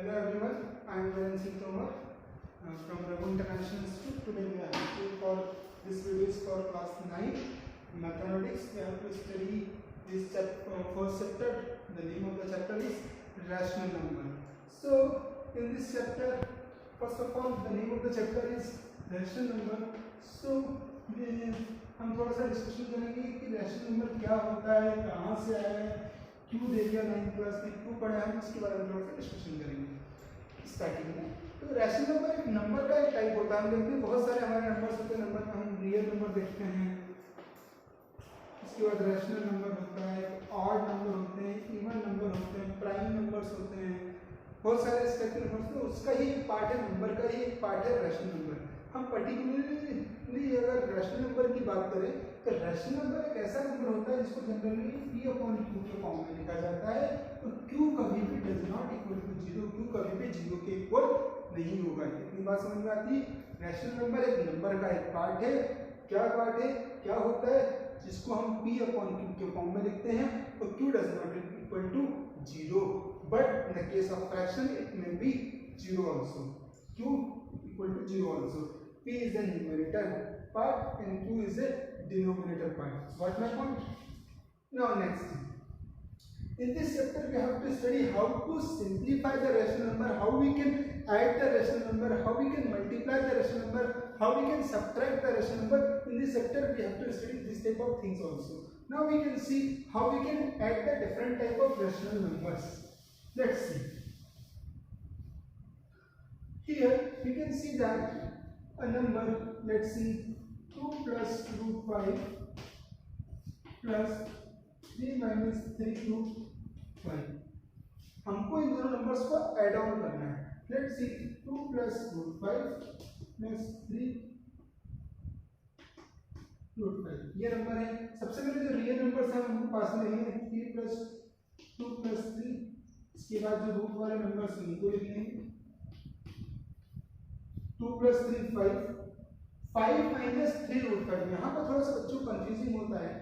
Hello everyone, I am Varan Singh Tomar from Raghu International School. Today we are here for this video is for class 9 mathematics. We have to study this first chapter. The name of the chapter is rational number. So in this chapter, first of all, the name of the chapter is rational number. So हम थोड़ा सा discussion करेंगे कि rational number क्या होता है, कहाँ से आया है, क्यों दे दिया 9 क्लास में, क्यों पढ़ा है, इसके बारे में थोड़ा सा डिस्कशन करेंगे स्टार्टिंग में। तो रैशनल नंबर एक नंबर का एक टाइप होता है। हम देखते हैं बहुत सारे हमारे नंबर्स होते हैं। नंबर में हम रियल नंबर देखते हैं, इसके बाद रैशनल नंबर होता है, ऑड नंबर होते हैं, इवन नंबर होते हैं, प्राइम नंबर्स होते हैं, बहुत सारे इस टाइप के नंबर्स। तो उसका ही एक पार्ट है, नंबर का ही एक पार्ट है रैशनल नंबर। हम पर्टिकुलरली अगर रैशनल नंबर की बात करें तो रैशनल नंबर एक ऐसा नंबर होता है जिसको जनरली p/q के फॉर्म में लिखा जाता है। तो q कभी भी does not equal to 0, q कभी भी 0 के इक्वल नहीं होगा। इतनी बात समझ में आती है। रैशनल नंबर एक नंबर का एक पार्ट है। क्या पार्ट है, क्या होता है, जिसको हम p/q के फॉर्म में लिखते हैं और q does not equal to 0, but in the case of fraction it may be 0 also. q equal to 0 also. P is the numerator part and Q is the denominator part. Got my point? Now next, in this chapter we have to study how to simplify the rational number, how we can add the rational number, how we can multiply the rational number, how we can subtract the rational number. In this chapter we have to study this type of things also. Now we can see how we can add the different type of rational numbers. Let's see. Here we can see that a number, let's see, 2 plus root 5 plus 3 minus 3 root 5. हमको इन दोनों numbers को add on करना है। Let's see 2 plus root 5 plus 3 root 5 ये number है। सबसे पहले जो रियल नंबर्स हैं हमको पास में लेंगे, 3 plus 2 plus 3। इसके बाद जो रूट वाले नंबर्स हैं उनको लिख लेंगे। 2 plus 3 5, 5 minus 3 root 5। यहाँ पर थोड़ा सा बच्चों को कंफ्यूजिंग होता है।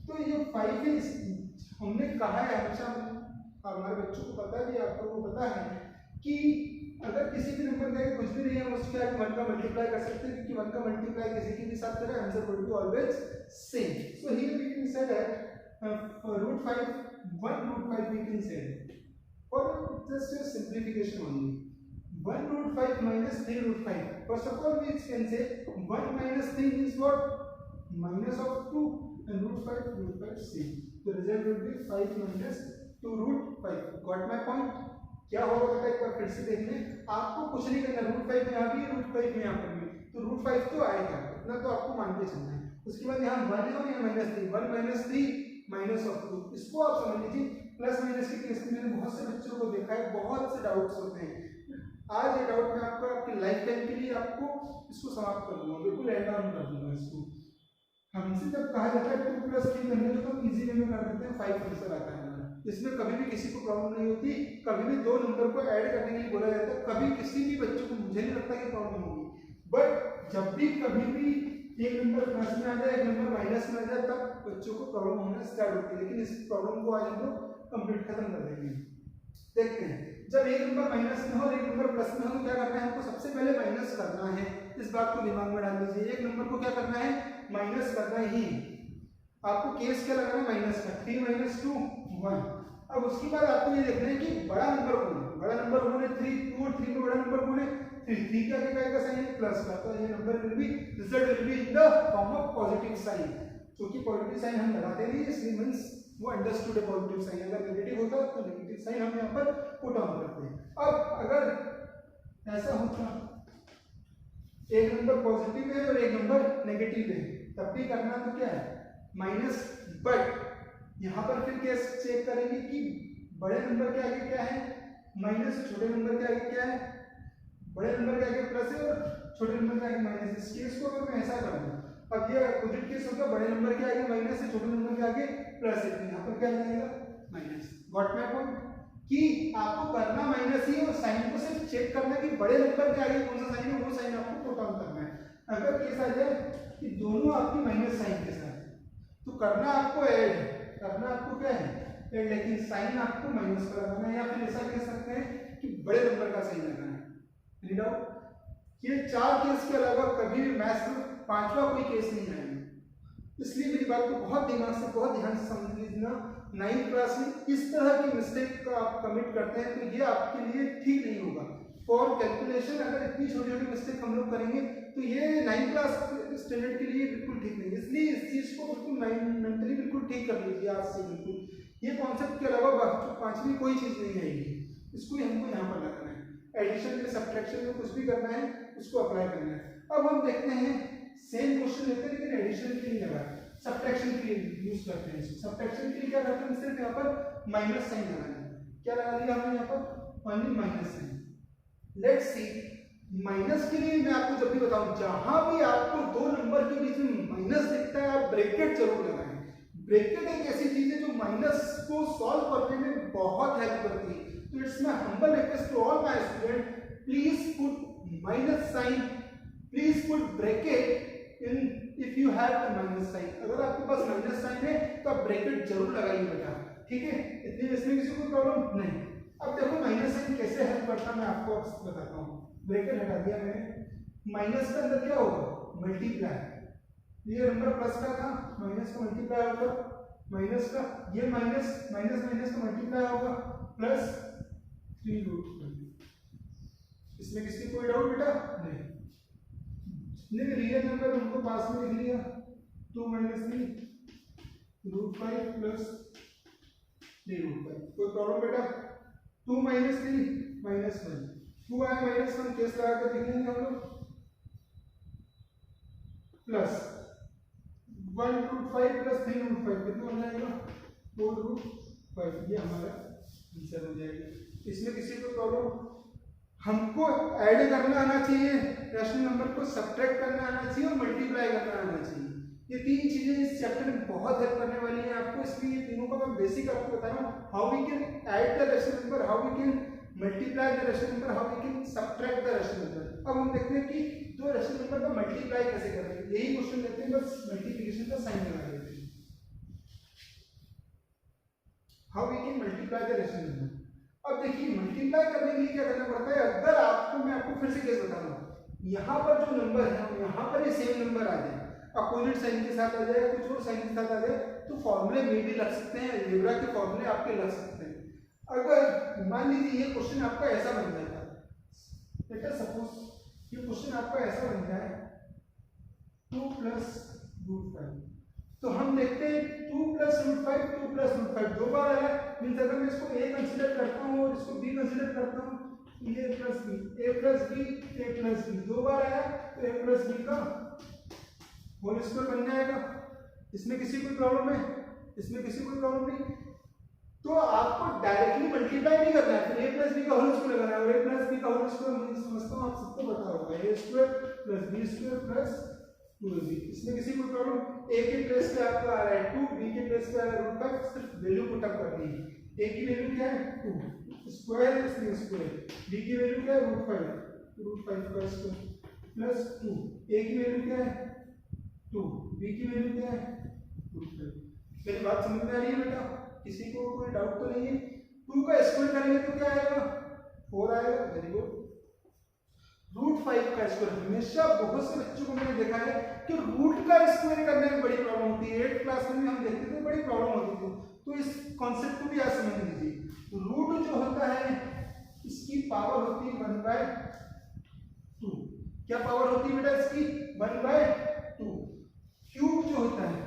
तो ये 5 है, हमने कहा है हमेशा, हमारे बच्चों को पता है, आप लोगों को पता है कि अगर किसी भी नंबर का कुछ भी नहीं है उसके आगे 1 का मल्टीप्लाई कर सकते हैं, क्योंकि 1 का मल्टीप्लाई किसी के भी साथ करें answer will be always same. So here we can say that root 5 1 root 5 we can say for just a simplification only 1 root 5 minus 3 root 5. First of all, we can say 1 minus 3 means what? Minus of 2, and root 5 same. The result will be 5 minus 2 root 5. Got my point? क्या होगा बेटा, एक बार फिर से देख लें। आपको कुछ नहीं करना, रूट 5 यहाँ भी, रूट 5 यहाँ पर भी, तो रूट 5 तो आएगा, इतना तो आपको मान के चलना है। उसके बाद यहाँ 1 है और यहाँ -3, 1 minus 3 माइनस ऑफ 2। इसको आप समझ लीजिए। प्लस माइनस के केस में मैंने बहुत से बच्चों को देखा है, बहुत से डाउट्स होते हैं। आज ये डाउट मैं आपको आपकी लाइफ टाइम के लिए आपको इसको समाप्त कर दूंगा, बिल्कुल एंड डाउन कर दूंगा इसको। हमसे जब कहा जाता है 2 plus 3 करने को तो इजी वे में कर देते हैं, 5 आंसर आता है हमारा। इसमें कभी भी किसी को प्रॉब्लम नहीं होती। कभी भी दो नंबर को ऐड करने के लिए बोला जाता है, कभी किसी भी बच्चों को, मुझे नहीं लगता कि प्रॉब्लम होगी। बट जब भी कभी भी एक नंबर प्लस में आ जाए, एक नंबर माइनस में आ जाए, तब बच्चों को प्रॉब्लम होना स्टार्ट होती है। लेकिन इस प्रॉब्लम को आज हम लोग कंप्लीट खत्म कर देंगे। देखते हैं, जब एक नंबर माइनस में हो और एक नंबर प्लस में हो तो क्या करना है, हमको सबसे पहले माइनस करना है। इस बात को दिमाग में डाल लीजिए, एक नंबर को क्या करना है, माइनस करना ही। आपको केस क्या लगाना है, माइनस का। 3 minus 2 1। अब उसके बाद आपको ये देखना है कि बड़ा नंबर कौन है। बड़ा नंबर कौन है, 3, 2 और 3 में बड़ा नंबर कौन है, 3 का क्या साइन है, प्लस का। तो ये number will be, result will be in the form of positive sign. क्योंकि पॉजिटिव साइन हम लगाते नहीं, इसलिए मींस वो अंडरस्टूड है पॉजिटिव साइन। अगर नेगेटिव होता तो नेगेटिव साइन हम यहाँ पर पुट ऑन करते हैं। अब अगर ऐसा होता, एक नंबर पॉजिटिव है और एक नंबर नेगेटिव है, तब भी करना तो क्या है, माइनस। बट यहाँ पर फिर केस चेक करेंगे कि बड़े नंबर के आगे क्या है, माइनस, छोटे नंबर के आगे क्या है, बड़े नंबर के आगे प्लस है और छोटे नंबर के आगे माइनस। इस केस को अगर मैं ऐसा कर दूं, अब ये अपोजिट केस होगा, बड़े नंबर के आगे माइनस है, छोटे नंबर के आगे प्लस है, यहाँ पर क्या जाएगा, माइनस। Got my point? कि आपको करना माइनस ही और साइन को सिर्फ चेक करना कि बड़े नंबर के आगे कौन सा साइन है, वो साइन आपको पुट ऑन करना है। अगर केस आ जाए कि दोनों आपकी माइनस साइन के साथ, तो करना आपको ऐड, करना आपको क्या है, ऐड, लेकिन साइन आपको माइनस का लगाना है। या फिर ऐसा कह सकते हैं कि बड़े नंबर का सही लगाना है। Any doubt? ये 4 केस के अलावा कभी भी मैथ्स में 5वां कोई केस नहीं आएगा। इसलिए मेरी बात को बहुत दिमाग से बहुत ध्यान से समझ लीजिएगा। 9th क्लास में इस तरह की मिस्टेक का आप कमिट करते हैं तो ये आपके लिए ठीक नहीं होगा। फॉर कैलकुलेशन अगर इतनी छोटी छोटी मिस्टेक हम लोग करेंगे तो ये 9th क्लास स्टैंडर्ड के लिए बिल्कुल ठीक नहीं है। इसलिए इस चीज़ को बिल्कुल मेंटली बिल्कुल ठीक कर लीजिए आज से। बिल्कुल ये कॉन्सेप्ट के अलावा 5वीं कोई चीज़ नहीं आएगी, इसको हमको यहाँ पर लगाना है। एडिशन में सब्ट्रैक्शन में कुछ भी करना है उसको अप्लाई करना है। अब हम देखते हैं सेम क्वेश्चन लेते हैं लेकिन एडिशन के लिए लगा, सब्ट्रैक्शन के लिए यूज करते हैं। सब्ट्रैक्शन के लिए क्या करते हैं, सिर्फ यहाँ पर माइनस साइन लगाना है। क्या लगा दिया हमने यहाँ पर, only minus sign. Let's see, minus के लिए मैं आपको जब भी बताऊं जहां भी आपको 2 नंबर के बीच में माइनस दिखता है आप ब्रैकेट जरूर लगाएं। ब्रैकेट एक ऐसी चीज है जो माइनस को सॉल्व करने में बहुत हेल्प करती है। तो it's my humble request to all my student, please put minus sign, please put bracket in if you have the minus sign. अगर आपके पास माइनस साइन है तो आप ब्रैकेट जरूर लगाइए बेटा, ठीक है? इतने इसमें किसी को प्रॉब्लम नहीं। अब देखो माइनस साइन कैसे हेल्प करता है मैं आपको बताता हूँ। ब्रैकेट हटा दिया मैंने, माइनस के अंदर क्या होगा, मल्टीप्लाई। ये नंबर प्लस का था, माइनस का मल्टीप्लाई होगा, माइनस का ये माइनस माइनस माइनस का मल्टीप्लाई होगा प्लस 3 रूट। इसमें किसी कोई डाउट बेटा नहीं? जितने रियल नंबर उनको पास में लिख लिया, 2 - 3 रूट 5 प्लस 3 रूट 5। कोई प्रॉब्लम बेटा? 2 - 3 -1, 2 आया -1 केस लगा कर लिखेंगे हम लोग, प्लस 1 रूट 5 प्लस 3 रूट 5 कितना हो जाएगा, 4 रूट 5। ये हमारा आंसर हो जाएगा। इसमें किसी को प्रॉब्लम? हमको ऐड करना आना चाहिए, रैशनल नंबर को सब्ट्रैक्ट करना आना चाहिए और मल्टीप्लाई करना आना चाहिए। ये 3 चीजें इस चैप्टर में बहुत हेल्प करने वाली हैं आपको। इसलिए ये तीनों का मैं बेसिक आपको बता रहा हूँ, how we can add the rational number, how we can multiply the rational number, how we can subtract the rational number. अब हम देखते हैं कि 2 रैशनल नंबर का मल्टीप्लाई कैसे करेंगे। यही क्वेश्चन लेते हैं, बस मल्टीप्लिकेशन का साइन लगा देते हैं। How we can multiply the rational number. अब देखिए मल्टीप्लाई करने के लिए क्या करना पड़ता है। अगर आपको मैं आपको फिर से केस बता रहा हूँ, यहाँ पर जो नंबर है यहाँ पर ये सेम नंबर आ जाए, अपोजिट साइन के साथ आ जाए, कुछ और साइन के साथ आ जाए, तो फॉर्मूले में भी लग सकते हैं, अलजेब्रा के फॉर्मूले आपके लग सकते हैं। अगर मान लीजिए ये क्वेश्चन आपका ऐसा बन जाता है, लेट अस सपोज ये क्वेश्चन आपका ऐसा बन जाए 2 + √5, तो हम देखते हैं 2 + √5 2 + √5 2 बार आया। मींस अगर मैं इसको a कंसीडर करता हूँ और इसको b कंसीडर करता हूँ, a + b 2 बार आया तो a + b का होल स्क्वायर बन जाएगा। इसमें किसी कोई प्रॉब्लम है? इसमें किसी कोई प्रॉब्लम नहीं। तो आपको डायरेक्टली मल्टीप्लाई नहीं करना है, फिर a + b का होल स्क्वायर लगाना है। a + b का होल स्क्वायर मैं समझता हूँ आप सबको पता होगा, a² + b² + 2ab। इसमें किसी को प्रॉब्लम? a के प्लेस पे आपका आ रहा है 2, b के प्लेस पे आ रहा है √5, सिर्फ वैल्यू पुट अप करनी है। a की वैल्यू क्या है 2, स्क्वायर इसमें स्क्वायर, b की वैल्यू क्या है √5 का स्क्वायर प्लस 2, a की वैल्यू क्या है 2, b की वैल्यू क्या है √5। मेरी बात समझ में आ रही है बेटा? किसी को कोई डाउट तो नहीं है? 2 का स्क्वायर करेंगे तो क्या आएगा 4 आएगा। Very good. √5 का स्क्वायर, हमेशा बहुत से बच्चों को मैंने देखा है कि रूट का स्क्वायर करने में बड़ी प्रॉब्लम होती है। 8th क्लास में हम देखते थे बड़ी प्रॉब्लम होती थी। तो इस कॉन्सेप्ट को भी आज समझ लीजिए। रूट जो होता है इसकी पावर होती है 1/2। क्या पावर होती है बेटा इसकी? 1/2। क्यूब जो होता है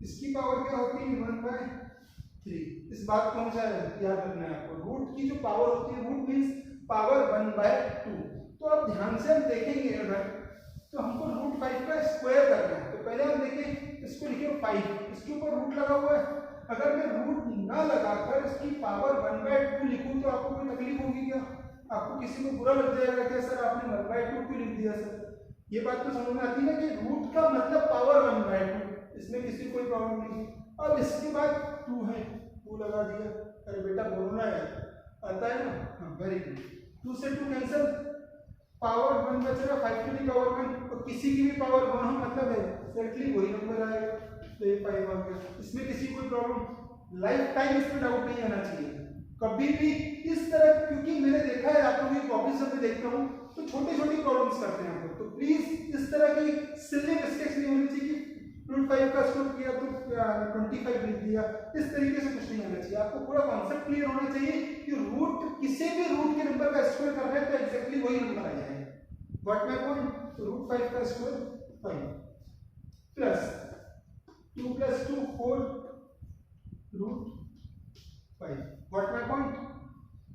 इसकी पावर क्या होती है 1/3। इस बात को हमेशा याद रखना है आपको। रूट की जो पावर होती है, रूट मींस पावर 1/2। तो अब ध्यान से हम देखेंगे अगर, तो हमको √5 का स्क्वायर करना है। तो पहले हम देखें, इसको लिखिए 5, इसके ऊपर रूट लगा हुआ है। अगर मैं रूट ना लगाकर इसकी पावर 1/2 लिखूं तो आपको कोई तकलीफ होगी क्या? आपको किसी को बुरा लग जाएगा क्या सर आपने 1/2 क्यों लिख दिया सर? ये बात तो समझ में आती है ना कि रूट का मतलब पावर 1/2, इसमें किसी कोई प्रॉब्लम नहीं। अब इसके बाद 2 है, 2 लगा दिया। अरे बेटा बोलो ना यार, आता है ना? हाँ वेरी गुड। 2 से 2 कैंसिल, पावर 1 बचेगा 5 to the power 1, और किसी की भी पावर 1 हो मतलब है एक्जेक्टली वही नंबर आएगा। तो ये 5 आ गया। इसमें किसी कोई प्रॉब्लम? लाइफ टाइम इस पर डाउट नहीं आना चाहिए कभी भी इस तरह, क्योंकि मैंने देखा है आप लोग प्रॉब्लम्स करते हैं आपको, तो प्लीज इस तरह की सिली मिस्टेक्स नहीं होनी चाहिए कि √5 का स्क्वायर किया तो 25 लिख दिया, इस तरीके से कुछ नहीं आना चाहिए। आपको पूरा कॉन्सेप्ट क्लियर होना चाहिए कि रूट किसी भी रूट के नंबर का स्क्वायर कर रहे हैं तो एग्जैक्टली वही नंबर आ जाएगा। व्हाट माय पॉइंट, √5 का square 5 plus 2 + 2 4 √5। What my point,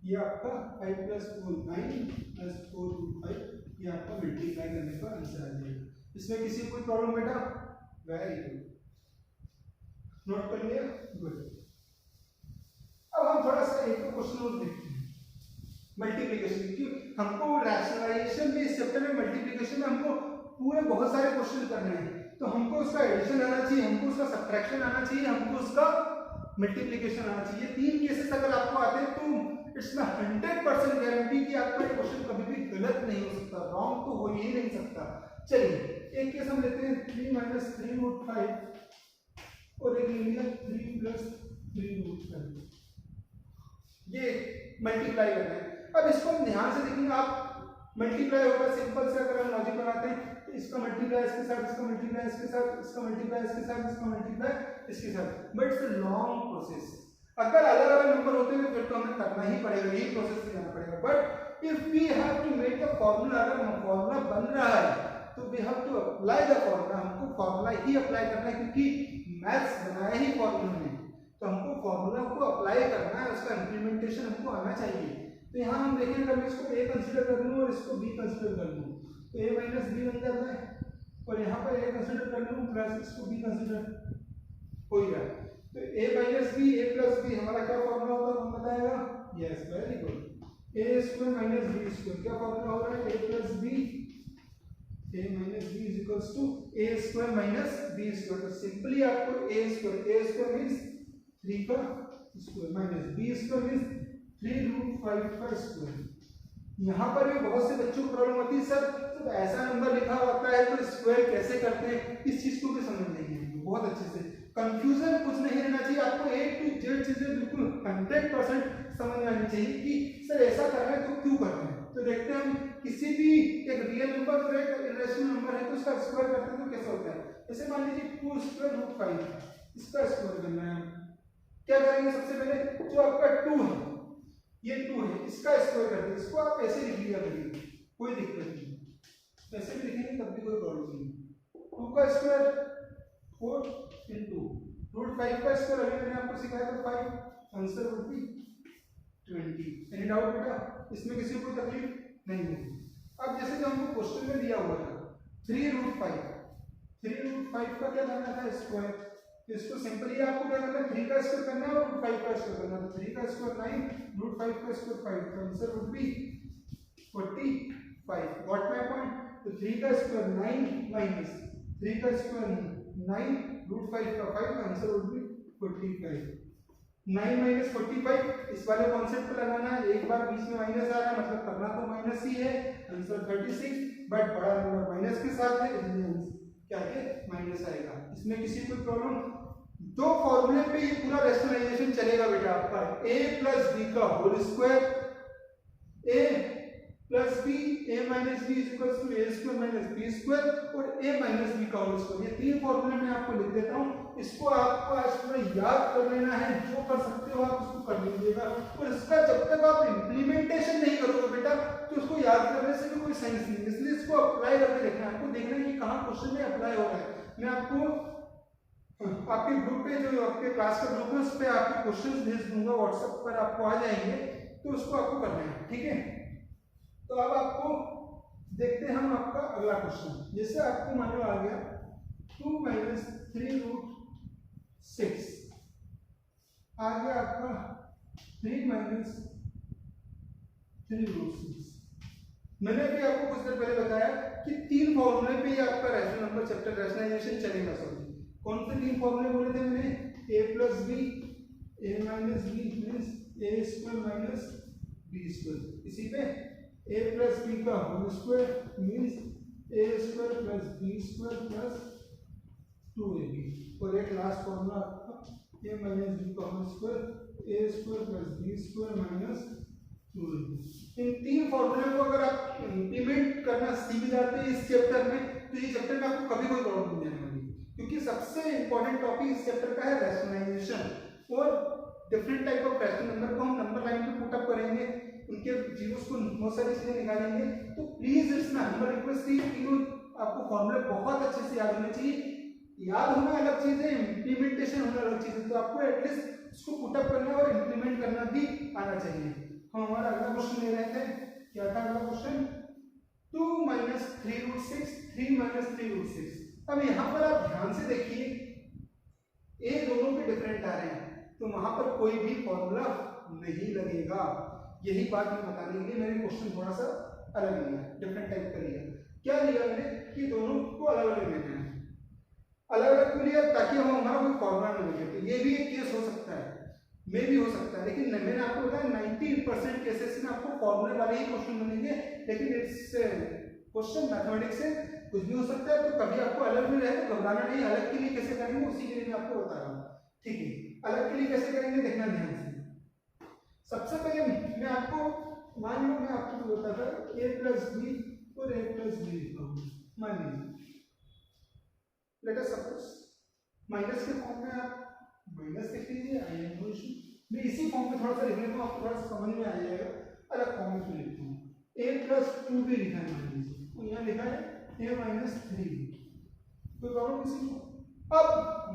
ये आपका 5 + 4 9 + 4 √5, ये आपका मल्टीप्लाई करने का आंसर आ जाएगा। इसमें किसी को कोई प्रॉब्लम बेटा? वेरी गुड, नोट कर लिया, गुड। अब हम थोड़ा सा एक क्वेश्चन और देखते हैं मल्टीप्लिकेशन की। हमको रैशनलाइजेशन में इस चैप्टर में मल्टीप्लिकेशन में हमको पूरे बहुत सारे क्वेश्चन करने हैं, तो हमको उसका एडिशन आना चाहिए, हमको उसका सब्ट्रैक्शन आना चाहिए, हमको उसका मल्टीप्लिकेशन आना चाहिए। 3 केसेस अगर आपको आते हैं तो इट्स 100% गारंटी कि आपका ये क्वेश्चन कभी भी गलत नहीं हो सकता, रॉन्ग तो हो ही नहीं सकता। चलिए एक केस हम लेते हैं 3 - 3 √5 और एक ले लिया 3 + 3 √5, ये मल्टीप्लाई करना है। अब इसको हम ध्यान से देखेंगे, आप मल्टीप्लाई होगा सिंपल से, अगर हम लॉजिक बनाते हैं तो इसका मल्टीप्लाई इसके साथ, इसका मल्टीप्लाई इसके साथ, इसका मल्टीप्लाई इसके साथ, इसका मल्टीप्लाई इसके साथ, but it's a long process. अगर अलग अलग नंबर होते हैं फिर तो हमें करना ही पड़ेगा, यही प्रोसेस से जाना पड़ेगा। But if we have to make a formula, अगर फॉर्मूला बन रहा है तो we have to apply the formula, हमको फॉर्मूला ही अप्लाई करना है, क्योंकि मैथ्स बनाया ही फॉर्मूला में, तो हमको फॉर्मूला को अप्लाई करना है, उसका इंप्लीमेंटेशन हमको आना चाहिए। तो यहाँ हम देखें, अगर मैं इसको a कंसीडर कर लूँ और इसको b कंसीडर कर लूँ तो a - b बन जाता है, और यहाँ पर a कंसीडर कर लूँ प्लस इसको b कंसीडर हो गया, तो a - b a + b हमारा क्या फॉर्मूला होगा, कौन बताएगा? Yes, very good, a² - b² क्या फॉर्मूला हो रहा है? a + b a - b = a² - b²। तो सिंपली आपको a² मींस 3 का स्क्वायर माइनस b² मींस 3 √5 का स्क्वायर। यहाँ पर भी बहुत से बच्चों को प्रॉब्लम होती है, सर जब ऐसा नंबर लिखा होता है तो स्क्वायर कैसे करते हैं, इस चीज को भी समझ नहीं है। बहुत अच्छे से, कंफ्यूजन कुछ नहीं रहना चाहिए, आपको A to Z चीजें बिल्कुल 100% समझ में आनी चाहिए कि सर ऐसा कर रहे हैं तो क्यों कर रहे हैं। तो देखते हैं हम किसी भी एक रियल नंबर और एक इरेशनल नंबर है तो उसका स्क्वायर करते हैं तो कैसे होता है। जैसे मान लीजिए 2² √5, इसका स्क्वायर करना है, क्या करेंगे? सबसे पहले जो आपका 2 है, ये 2 है, इसका स्क्वायर कर देंगे। इसको आप ऐसे लिख लिया करिए, कोई दिक्कत नहीं, ऐसे भी लिखेंगे तब भी कोई प्रॉब्लम नहीं। 2 का स्क्वायर 4 * √5 का स्क्वायर, अभी मैंने आपको सिखाया था 5, answer would be 20। Any doubt बेटा? इसमें किसी को कोई तकलीफ नहीं होगी। अब जैसे जो हमको क्वेश्चन में दिया हुआ था 3 √5, 3 √5 का क्या करना था? स्क्वायर। तो इसको सिंपली आपको क्या करना है? 3 का स्क्वायर करना है और √5 का स्क्वायर करना है। तो 3 का स्क्वायर 9, √5 का स्क्वायर 5, तो answer would be 45। What my point? तो 3 का स्क्वायर 9 माइनस 3 का स्क्वायर 9 √5 का 5, आंसर वुड बी 45। 9 - 45 इस वाले कॉन्सेप्ट पे लगाना है, एक बार बीच में माइनस आ रहा है मतलब करना तो माइनस ही है, आंसर 36, बट बड़ा नंबर माइनस के साथ है इसलिए क्या है माइनस आएगा। इसमें किसी को प्रॉब्लम? दो फॉर्मूले पे ये पूरा रैशनलाइजेशन चलेगा बेटा आपका, a + b का whole square, a + b a - b = a² - b² और a - b का होल स्क्वायर। ये 3 फॉर्मूले मैं आपको लिख देता हूँ, इसको आपको आज पूरा याद कर लेना है, जो कर सकते हो आप उसको कर लीजिएगा। और इसका जब तक आप इम्प्लीमेंटेशन नहीं करोगे बेटा तो उसको याद करने से भी कोई सेंस नहीं, इसलिए इसको अप्लाई करके देखना है। आपको देखना है कि कहाँ क्वेश्चन में अप्लाई हो रहा है। मैं आपको आपके ग्रुप पे, जो आपके क्लास का ग्रुप है उस पर आपके क्वेश्चन भेज दूंगा, व्हाट्सएप पर आपको आ जाएंगे, तो उसको आपको करना है, ठीक है। तो अब आपको देखते हैं हम आपका अगला क्वेश्चन। जैसे आपको मान लो आ गया 2 - 3 √6, आ गया आपका 3 - 3 √6। मैंने भी आपको कुछ देर पहले बताया कि 3 फॉर्मूले पे ही आपका रैशनल नंबर चैप्टर रैशनलाइजेशन चलेगा। सभी कौन से 3 फॉर्मूले बोले थे मैंने? a + b a - b means a² - b²। इसी पे a + b का whole square means a² + b² + 2ab, और एक लास्ट फॉर्मूला आपका a - b का होल स्क्वायर a² + b² - इन 3 फॉर्मूले को अगर आप इम्प्लीमेंट करना सीख जाते हैं इस चैप्टर में, तो ये चैप्टर में आपको कभी कोई प्रॉब्लम नहीं आने वाली, क्योंकि सबसे इंपॉर्टेंट टॉपिक इस चैप्टर का है रैशनलाइजेशन। और different type of rational number को हम नंबर लाइन पे पुट अप करेंगे, उनके जीरोस को बहुत सारी चीजें निकालेंगे। तो प्लीज इसमें हमारी रिक्वेस्ट थी कि आपको फॉर्मूले बहुत अच्छे से याद होने चाहिए। याद होना अलग चीज है, इम्प्लीमेंटेशन होना अलग चीज है, तो आपको एटलीस्ट उसको पुट अप करना और इम्प्लीमेंट करना भी आना चाहिए। हम हमारा अगला क्वेश्चन ले रहे थे, क्या था अगला क्वेश्चन? 2 - 3√6 3 - 3√6। अब यहाँ पर आप ध्यान से देखिए, ये दोनों पे डिफरेंट आ रहे हैं, तो वहां पर कोई भी फॉर्मूला नहीं लगेगा। यही बात मैं बताने के लिए मैंने क्वेश्चन थोड़ा सा अलग लिया, डिफरेंट टाइप का लिया। क्या लिया मैंने कि दोनों को अलग अलग लेना है। अलग अलग क्यों लिया? ताकि हम हमारा कोई फॉर्मूला न लगे। तो ये भी एक केस हो सकता है, मे भी हो सकता है, लेकिन मैंने आपको बताया 90% केसेस में आपको फॉर्मूले वाले ही क्वेश्चन बनेंगे। लेकिन इट्स क्वेश्चन मैथमेटिक्स से कुछ भी हो सकता है, तो कभी आपको अलग भी रहे तो घबराना नहीं। अलग के लिए कैसे करेंगे उसी के लिए मैं आपको बता रहा हूँ, ठीक है? अलग के लिए कैसे करेंगे देखना ध्यान से। सबसे पहले मैं आपको, मान लो मैं आपको बताता a + b और a + b लिखता हूँ। मान लीजिए लेट अस सपोज माइनस के फॉर्म में आप माइनस लिख लीजिए, आई एम नो इशू। मैं इसी फॉर्म में थोड़ा सा लिख लेता हूँ, आपको थोड़ा सा समझ में आ जाएगा। अलग फॉर्म में क्यों लिखता हूँ? a + 2b लिखा है मान लीजिए, तो यहाँ लिखा है a - 3b। कोई प्रॉब्लम किसी को? अब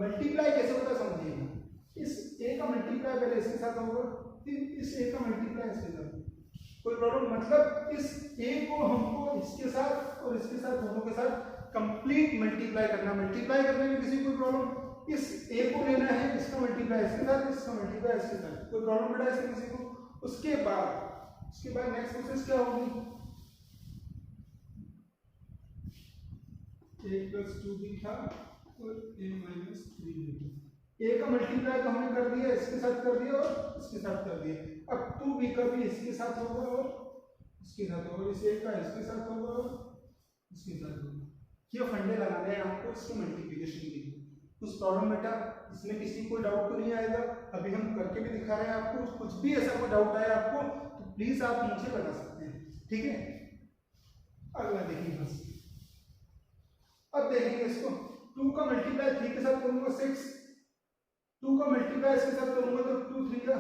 मल्टीप्लाई कैसे होता है समझिएगा। इस a का मल्टीप्लाई पहले इसके साथ होगा, फिर इस a का मल्टीप्लाई इसके साथ। कोई प्रॉब्लम? मतलब इस a को हमको इसके साथ और इसके साथ दोनों के साथ कंप्लीट मल्टीप्लाई करना। मल्टीप्लाई करने में किसी कोई प्रॉब्लम? इस a को लेना है, इसका मल्टीप्लाई इसके साथ, इसका मल्टीप्लाई इसके साथ। कोई प्रॉब्लम बेटा इससे किसी को? उसके बाद नेक्स्ट प्रोसेस क्या होगी? a + 2b था और a - 3b। a का मल्टीप्लाई तो हमने कर दिया, इसके साथ कर दिया और इसके साथ कर दिया। अब 2b का भी इसके साथ होगा और इसके साथ होगा, इस a का इसके साथ होगा और इसके साथ होगा। ये फंडे लगाने हैं आपको इसके मल्टीप्लिकेशन के लिए। कुछ प्रॉब्लम बेटा इसमें किसी को डाउट तो नहीं आएगा? अभी हम करके भी दिखा रहे हैं आपको। कुछ भी ऐसा कोई डाउट आया आपको तो प्लीज आप मुझे बता सकते हैं, ठीक है? अगला देखिए बस। अब देखेंगे इसको, 2 का मल्टीप्लाई 3 के साथ करूंगा 6, 2 का मल्टीप्लाई इसके साथ करूंगा तो 2 3 का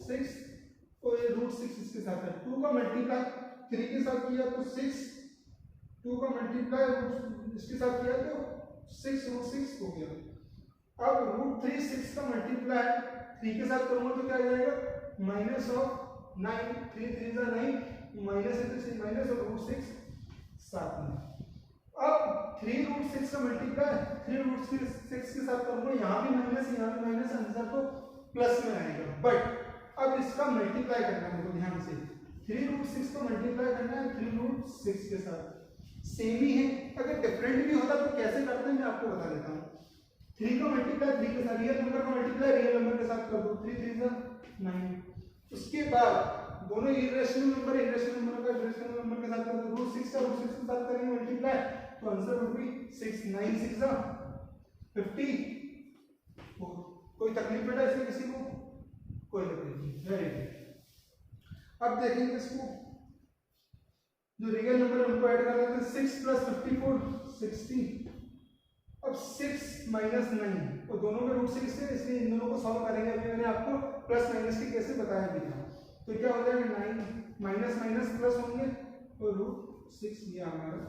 6 और ये √6 इसके साथ है। 2 का मल्टीप्लाई 3 के साथ किया तो 6, 2 का मल्टीप्लाई इसके साथ किया तो 6 √6 हो गया। अब √3 6 का मल्टीप्लाई 3 के साथ करूंगा तो क्या आ जाएगा? -9 3 3 जा 9 माइनस है तो माइनस और √6 साथ में। अब 3√6 का मल्टीप्लाई 3√6 के साथ करूंगा, यहाँ भी माइनस यहाँ भी माइनस, आंसर तो प्लस में आएगा। बट अब इसका मल्टीप्लाई करना है, तो ध्यान से 3√6 का मल्टीप्लाई करना है 3√6 के साथ। सेम ही है, अगर डिफरेंट भी होता तो कैसे करते हैं मैं आपको बता देता हूँ। 3 का मल्टीप्लाई 3 के साथ, रियल नंबर का मल्टीप्लाई रियल नंबर के साथ कर दो, 3 3 जा 9। उसके बाद दोनों इरेशनल नंबर का इरेशनल नंबर के साथ कर दो, √6 का √6 के साथ करेंगे मल्टीप्लाई तो आंसर वुड बी 6 9 6 जा 50। कोई तकलीफ बेटा इसमें किसी को? कोई तकलीफ नहीं, वेरी गुड। अब देखेंगे इसको, जो रियल नंबर हमको ऐड कर लेते हैं 6 + 54 60। अब 6 - 9 और दोनों में √6 है, इसलिए इन दोनों को सॉल्व करेंगे। अभी मैंने आपको प्लस माइनस के कैसे बताया भी था। तो क्या हो जाएगा? 9 माइनस माइनस प्लस होंगे और √6 ये हमारा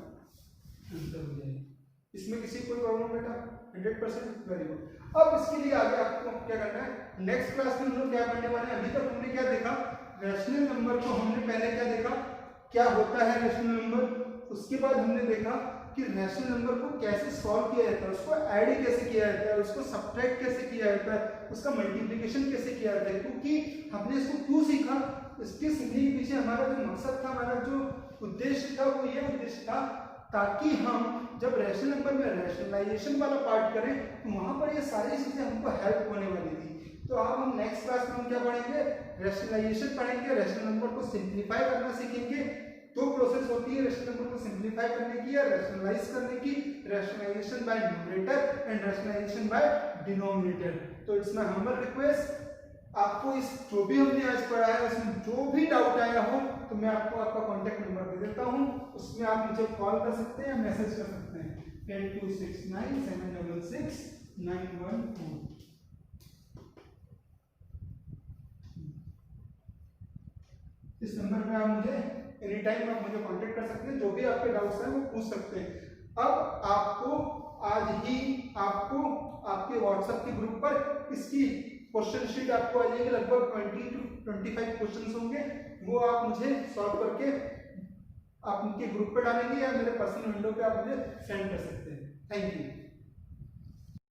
आंसर हो जाएगा। इसमें किसी कोई प्रॉब्लम बेटा? 100% वेरी गुड। अब इसके लिए आगे आपको क्या करना है? नेक्स्ट क्लास में हम लोग क्या करने वाले हैं? अभी तक हमने क्या देखा? रैशनल नंबर को हमने पहले क्या देखा, क्या होता है रैशनल नंबर। उसके बाद हमने देखा कि रैशनल नंबर को कैसे सॉल्व किया जाता है, उसको ऐड कैसे किया जाता है, उसको सब्ट्रैक्ट कैसे किया जाता है, उसका मल्टीप्लिकेशन कैसे किया जाता है। क्योंकि हमने इसको क्यों सीखा, इसके सीखने के पीछे हमारा जो मकसद था, हमारा जो उद्देश्य था, वो ये उद्देश्य था ताकि हम जब रैशनल नंबर में रैशनलाइजेशन वाला पार्ट करें तो वहां पर ये सारी चीजें हमको हेल्प होने वाली थी। तो अब हम नेक्स्ट क्लास में हम क्या पढ़ेंगे? रैशनलाइजेशन पढ़ेंगे, रैशनल नंबर को सिंप्लीफाई करना सीखेंगे। दो प्रोसेस होती है रैशनल नंबर को सिंप्लीफाई करने की या रैशनलाइज करने की, rationalisation by numerator and rationalisation by denominator. तो इट्स माय हम्बल रिक्वेस्ट आपको इस जो भी हमने आज पढ़ा है उसमें जो भी डाउट आया हो तो मैं आपको आपका कॉन्टेक्ट नंबर दे देता हूँ, उसमें आप मुझे कॉल कर सकते हैं या मैसेज कर सकते हैं 8269766914। इस नंबर पे आप मुझे एनी टाइम आप मुझे कांटेक्ट कर सकते हैं, जो भी आपके डाउट्स हैं वो पूछ सकते हैं। अब आपको आज ही आपको आपके व्हाट्सएप के ग्रुप पर इसकी क्वेश्चन शीट आपको आ जाएगी, लगभग 20 to 25 क्वेश्चंस होंगे, वो आप मुझे सॉल्व करके आप उनके ग्रुप पे डालेंगे या मेरे पर्सनल विंडो पे आप मुझे सेंड कर सकते हैं। Thank you.